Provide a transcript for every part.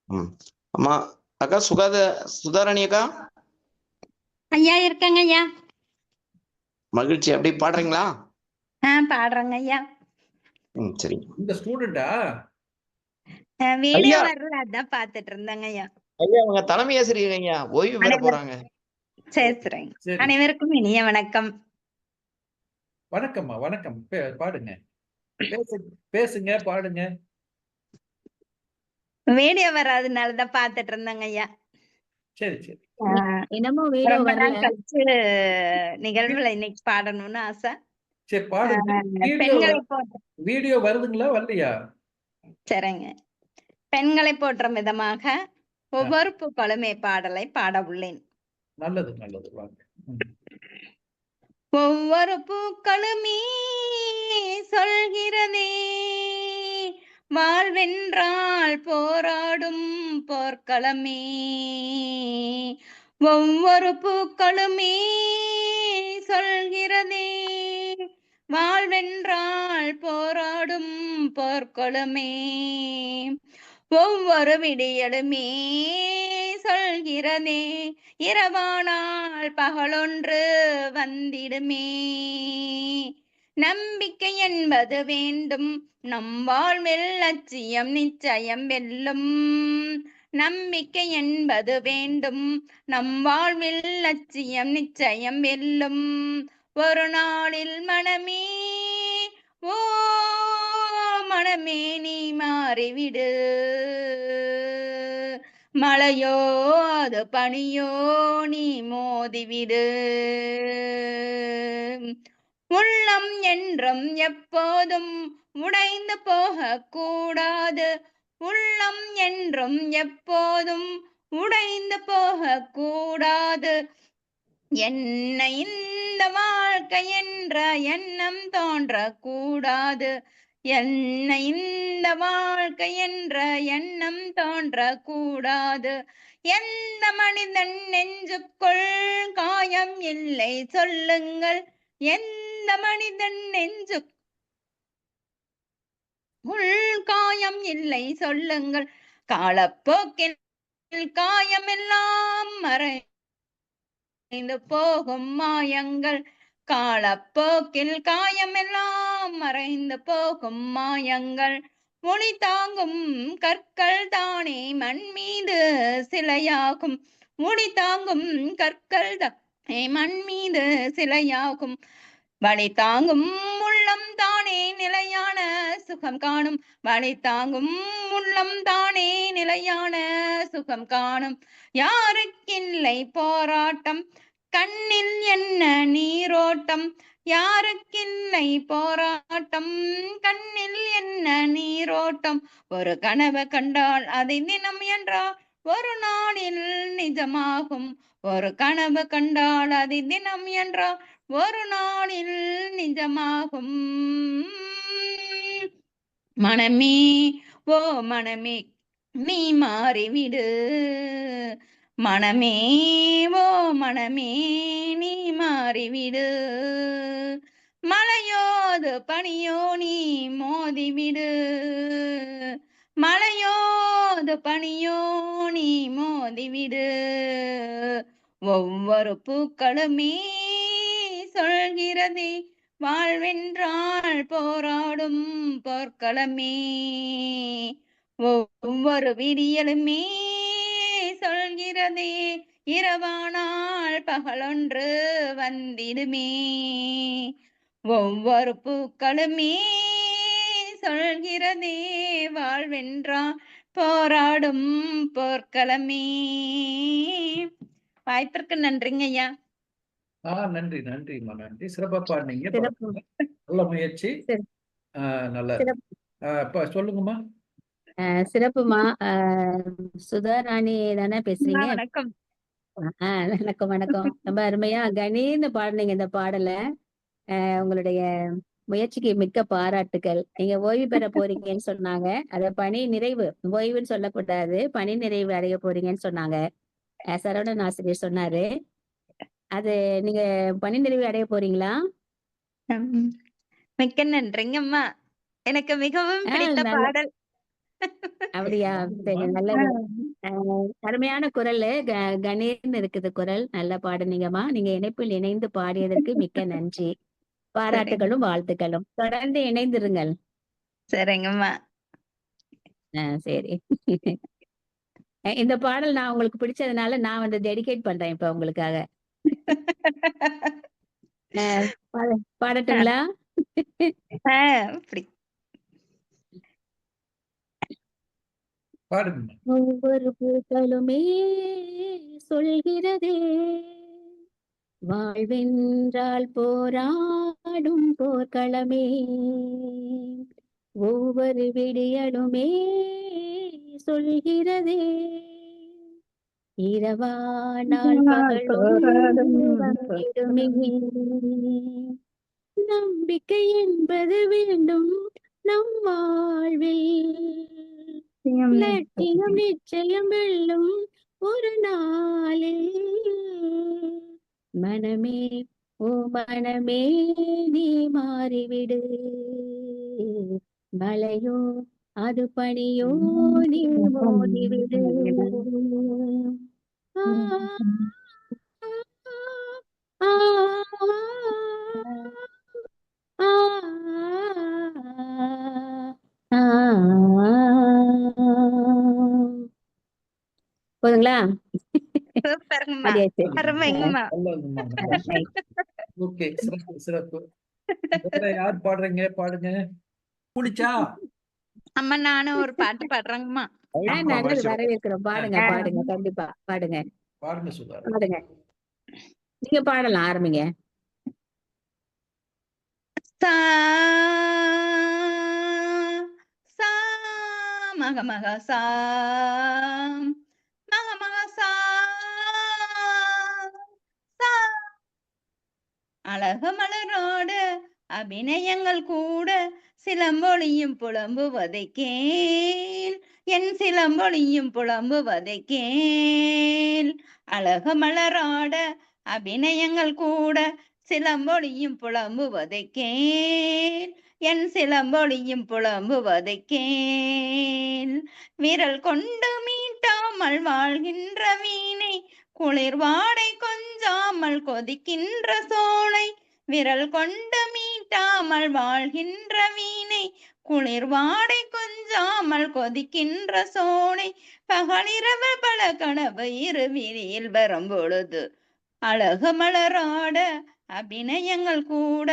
ம். அம்மா அக்கா சுதாராணி அக்கா ஐயா இருக்கங்க ஐயா. மகிழ்ச்சி. அப்படி பாடுறீங்களா? பாடுறேங்க ஐயா. சரி. இந்த ஸ்டூடெண்டா? வீடியோ ஐயா வர்றது அதான் பாத்துட்டு இருந்தேங்க ஐயா. ஐயா அவங்க தலைமை ஆசிரியர் ஐயா ஓய்வு பெற போறாங்க. சரி சரிங்க. சரி. அனைவருக்கும் இனிய வணக்கம். வணக்கம்மா, வணக்கம். பாடுங்க. பேசுங்க, பாடுங்க. வீடியோ வராதனாலதான் பாத்துட்டு இருந்தேங்க ஐயா. சரி சரி. என்னமோ வீடியோ ரொம்ப வரல. நாள் கழிச்சு நிகழ்வுல இன்னைக்கு பாடணும்னு ஆசை. சரி பாடுங்க. பெண்களை போற்ற வீடியோ வருதுங்களா வரலையா? சரிங்க. பெண்களை போற்றும் விதமாக ஒவ்வொரு பூக்களுமே பாடலை பாட உள்ளேன். நல்லது நல்லது, வாங்க. ஒவ்வொரு பூக்களுமே சொல்கிறதே வாழ்வென்றால் போராடும் போர்க்களமே. ஒவ்வொரு பூக்களுமே சொல்கிறதே வாழ்வென்றால் போராடும் போர்க்களமே. ஒவ்வொரு விடியலுமே சொல்கிறதே இரவானால் பகலொன்று வந்திடுமே. நம்பிக்கை என்பது வேண்டும் நம் வாழ்வில் லட்சியம் நிச்சயம் வெல்லும். நம்பிக்கை என்பது வேண்டும் நம் வாழ்வில் லட்சியம் நிச்சயம் வெல்லும். ஒரு நாளில் மனமே ஓ மனமே நீ மாறிவிடு. மழையோ அது பனியோ நீ மோதிவிடு. உள்ளம் என்றும் எப்போதும் உடைந்து போக கூடாது. உள்ளம் என்றும் எப்போதும் உடைந்து போக கூடாது. என்ன இந்த வாழ்க்கை என்ற எண்ணம் தோன்றக்கூடாது. என்ன இந்த வாழ்க்கை என்ற எண்ணம் தோன்றக்கூடாது. எந்த மனிதன் நெஞ்சுக்குள் காயம் இல்லை சொல்லுங்கள். எந்த மனிதன் நெஞ்சுக்குள் காயம் இல்லை சொல்லுங்கள். காலப்போக்கில் காயமெல்லாம் மறைந்து போகும் மாயங்கள். காலப்போக்கில் காயமெல்லாம் மறைந்து போகும் மாயங்கள். ஒளி தாங்கும் கற்கள் தானே மண் மீது சிலையாகும். ஒளி தாங்கும் கற்கள் தானே மண் மீது சிலையாகும். வழி தாங்கும் உள்ளம் தானே நிலையான சுகம் காணும். வழி தாங்கும் உள்ளம் தானே நிலையான சுகம் காணும். யாருக்கில்லை போராட்டம் கண்ணில் என்ன நீரோட்டம். யாருக்கில்லை போராட்டம் கண்ணில் என்ன நீரோட்டம். ஒரு கனவு கண்டால் அதை தினம் என்றால் ஒரு நாளில் நிஜமாகும். ஒரு கனவு கண்டால் அதை தினம் என்றால் ஒரு நாளில் நிஜமாகும். மனமே ஓ மனமே நீ மாறிவிடு. மனமே ஓ மனமே நீ மாறிவிடு. மலையோது பனியோ நீ மோதிவிடு. மலையோது பனியோ நீ மோதிவிடு. ஒவ்வொரு பூக்களுமே சொல்கிறதே வாழ்வென்றால் போராடும் போர்க்களமே. ஒவ்வொரு விடியலுமே சொல்கிறதே இரவானால் பகலொன்று வந்திடுமே. ஒவ்வொரு பூக்களுமே சொல்கிறதே வாழ்வென்றால் போராடும் போர்க்களமே. வாய்ப்பிற்கு நன்றிங்க ஐயா. நன்றி நன்றிம்மா, நன்றி. சிறப்பா பாடுனீங்க. நல்ல முயற்சி. நல்லா சொல்லுங்கம்மா. சிறப்புமா. சுதாராணி தானே பேசுறீங்க? வணக்கம். வணக்கம் வணக்கம். ரொம்ப அருமையா கணீர்னு பாடுனீங்க இந்த பாடல. உங்களுடைய முயற்சிக்கு மிக்க பாராட்டுகள். நீங்க ஓய்வு பெற போறீங்கன்னு சொன்னாங்க. அத பணி நிறைவு, ஓய்வுன்னு சொல்லக்கூடாது, பணி நிறைவு அடைய போறீங்கன்னு சொன்னாங்க. சரவணன் ஆசிரியர் சொன்னாரு. அது நீங்க பணி நிறைவு அடைய போறீங்களா? மிக்க நன்றிங்கம்மா. எனக்கு மிகவும் பிடித்த பாடல். அப்படியா? சரி, நல்லது. அருமையான குரல். கணீர்னு இருக்குது குரல். நல்லா பாடுனீங்கம்மா. நீங்க இணைப்பில் இணைந்து பாடியதற்கு மிக்க நன்றி. பாராட்டுகளும் வாழ்த்துக்களும். தொடர்ந்து இணைந்திருங்கள். சரிங்கம்மா. சரி. இந்த பாடல் நான் உங்களுக்கு பிடிச்சதுனால நான் வந்து டெடிகேட் பண்றேன் இப்ப உங்களுக்காக. பாடட்டுங்களா? பாடுங்க. ஒவ்வொரு பூக்களுமே சொல்கிறதே, வாழ்வென்றால் போராடும் போர்க்களமே, ஒவ்வொரு விடியலுமே சொல்கிறதே, இரவானால் பகலும் வந்திடுமே, நம்பிக்கை என்பது வேண்டும் நம் வாழ்வில், லட்சியம் நிச்சயம் வெல்லும் ஒரு நாளில், மனமே ஓ மனமே நீ மாறிவிடு, மலையோ அது பனியோ நீ மோதிவிடு, ஆ, ஆ, ஆ, ஆ, போதுங்களா? சூப்பருங்கம்மா. பாடியாச்சு. அருமைங்கம்மா. ஓகே, சிறப்பு சிறப்பு. வேற யார் பாடுறீங்க? பாடுங்க. முடிச்சா? அம்மா நானும் ஒரு பாட்டு பாடுறேங்கம்மா. நல்லது, வரவேற்கிறோம். பாடுங்க பாடுங்க, கண்டிப்பா பாடுங்க. பாடுங்க சுதா. பாடுங்க, நீங்க பாடலாம், ஆரம்பிங்க. சா சா மக மக சா மக மக சா சா. அழகு மலரோடு அபிநயங்கள் கூட சிலம்பொழியும் புலம்புவதை கேள், என் சிலம்பொழியும் புலம்புவதை கேள். அழகு மலரோட அபிநயங்கள் கூட சிலம்பொழியும் புலம்புவதை கேள், என் சிலம்பொழியும் புலம்புவதை கேள். விரல் கொண்டு மீட்டாமல் வாழ்கின்ற வீணை, குளிர் வாடை கொஞ்சாமல் கொதிக்கின்ற சோலை, விரல் கொண்டு மீட்டாமல் வாழ்கின்ற வீணை, குளிர் வாடை கொஞ்சாமல் கொதிக்கின்ற சோலை, பகலிரவு பல கனவு இருவிழியில் வரும் பொழுது, அழகு மலராட அபிநயங்கள் கூட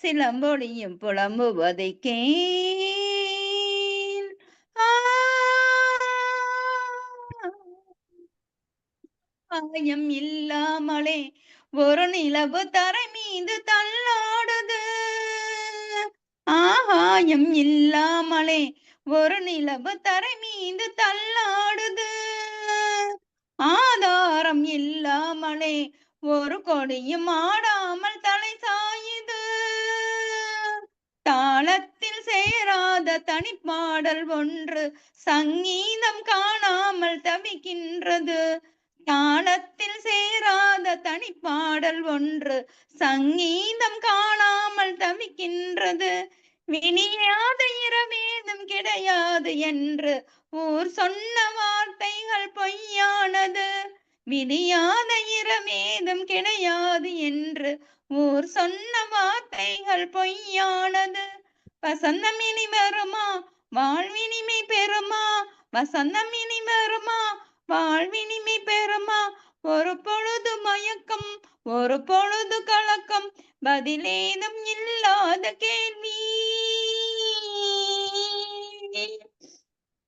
சிலம்பொழியும் புலம்புவதை கேள். ஆயம் இல்லாமலே ஒரு நிலவு தரை மீது தள்ளாடுது, ஆகாயம் இல்லாமலே ஒரு நிலவு தரை மீது தள்ளாடுது, ஆதாரம் இல்லாமலே ஒரு கொடியும் ஆடாமல் தலை சாயுது, தாளத்தில் சேராத தனிப்பாடல் ஒன்று சங்கீதம் காணாமல் தவிக்கின்றது, தாளத்தில் சேராத தனிப்பாடல் ஒன்று சங்கீதம் காணாமல் தவிக்கின்றது, வினியாத இரவேதும் கிடையாது என்று ஊர் சொன்ன வார்த்தைகள் பொய்யானது, விடியாத இரவேதும் கிடையாது என்று ஊர் சொன்ன வார்த்தைகள் பொய்யானது, வசந்தம் இனி வருமா வாழ்வினிமை பெறுமா, வசந்தம் இனி வருமா வாழ்வினிமை பெறுமா, ஒரு பொழுது மயக்கம் ஒரு பொழுது கலக்கம், பதிலேதும் இல்லாத கேள்வி,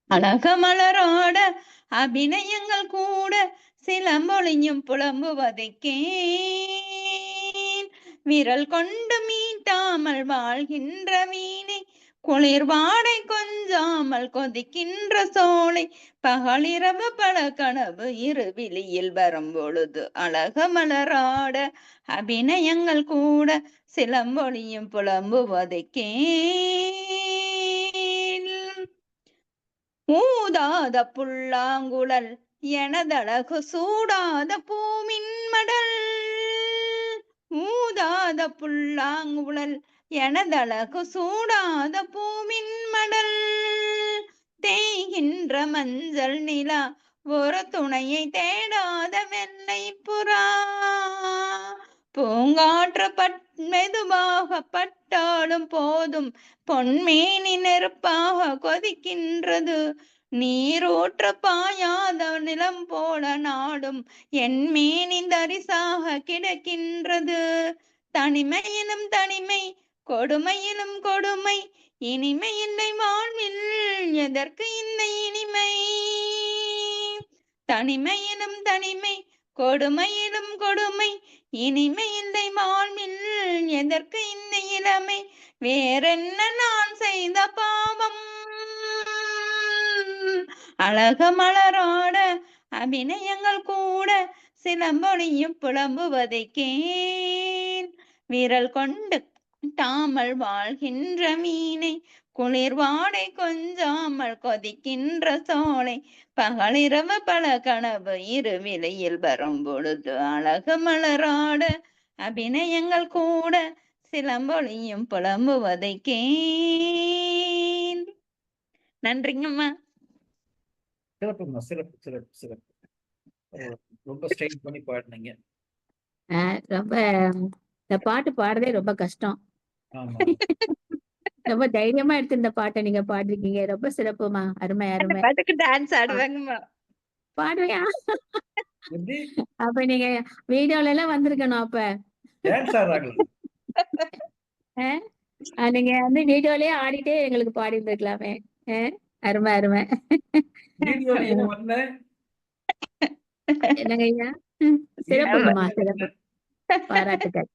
அழகு மலரோட அபிநயங்கள் கூட சிலம்பொழியும் புலம்புவதை கேள், விரல் கொண்டு மீட்டாமல் வாழ்கின்ற வீணை, குளிர் வாடை கொஞ்சாமல் கொதிக்கின்ற சோலை, பகலிரவு பல கனவு இருவிழியில் வரும் பொழுது, அழகு மலராட அபிநயங்கள் கூட சிலம்பொழியும் புலம்புவதை கேள். ஊதாத புல்லாங்குழல் எனதழகு சூடாத பூமின் மடல், ஊதாத புல்லாங்குழல் எனதழகு சூடாத பூமின் மடல், தேய்கின்ற மஞ்சள் நிலா ஒரு துணையை தேடாத வெள்ளை புறா பூங்காற்று மெதுவாக பட்டாலும் போதும் பொன்மேனி நெருப்பாக கொதிக்கின்றது நீரூற்று பாயாத நிலம் போல நாடும் என் மேனி தரிசாக கிடக்கின்றது தனிமையிலும் தனிமை கொடுமையிலும் கொடுமை இனிமை இல்லை வாழ்வில் எதற்கு இந்த இனிமை தனிமையிலும் தனிமை கொடுமையிலும் கொடுமை இனிமை இல்லை வாழ்வில் எதற்கு இந்த இளமை வேறென்ன நான் செய்த பாவம் அழகு மலரோட அபிநயங்கள் கூட சிலம்பொழியும் புலம்புவதை கேள் விரல் கொண்டு தாமல் வாழ்கின்ற மீனை குளிர் வாடை கொஞ்சாமல் கொதிக்கின்ற சோலை பகலிரவு பல கனவு இருவிலையில் வரும் பொழுது அழகு மலராட அபிநயங்கள் கூட சிலம்பொழியும் புலம்புவதை கேள். நன்றிங்கம்மா. சிறப்புமா, சிறப்பு சிறப்பு சிறப்பு. ரொம்ப ஸ்ட்ரெயின் பண்ணி பாடுனீங்க. ரொம்ப இந்த பாட்டு பாடுறதே ரொம்ப கஷ்டம். ஆமா. ரொம்ப தைரியமா எடுத்து இந்த பாட்டை நீங்க பாடிருக்கீங்க. ரொம்ப சிறப்புமா. அருமை அந்த அருமை. பாட்டுக்கு டான்ஸ் ஆடுவாங்கம்மா. பாடுறியா? எப்படி அப்ப நீங்க வீடியோல எல்லாம் வந்திருக்கணும். அப்ப டான்ஸ் ஆடுறாங்களா? நீங்க வந்து வீடியோலயே ஆடிட்டே எங்களுக்கு பாடி இருந்திருக்கலாமே. அருமை அருமை. வீடியோலயே வந்தேன். என்னங்க ஐயா? சிறப்புங்கம்மா, சிறப்பு. பாராட்டுக்கள்.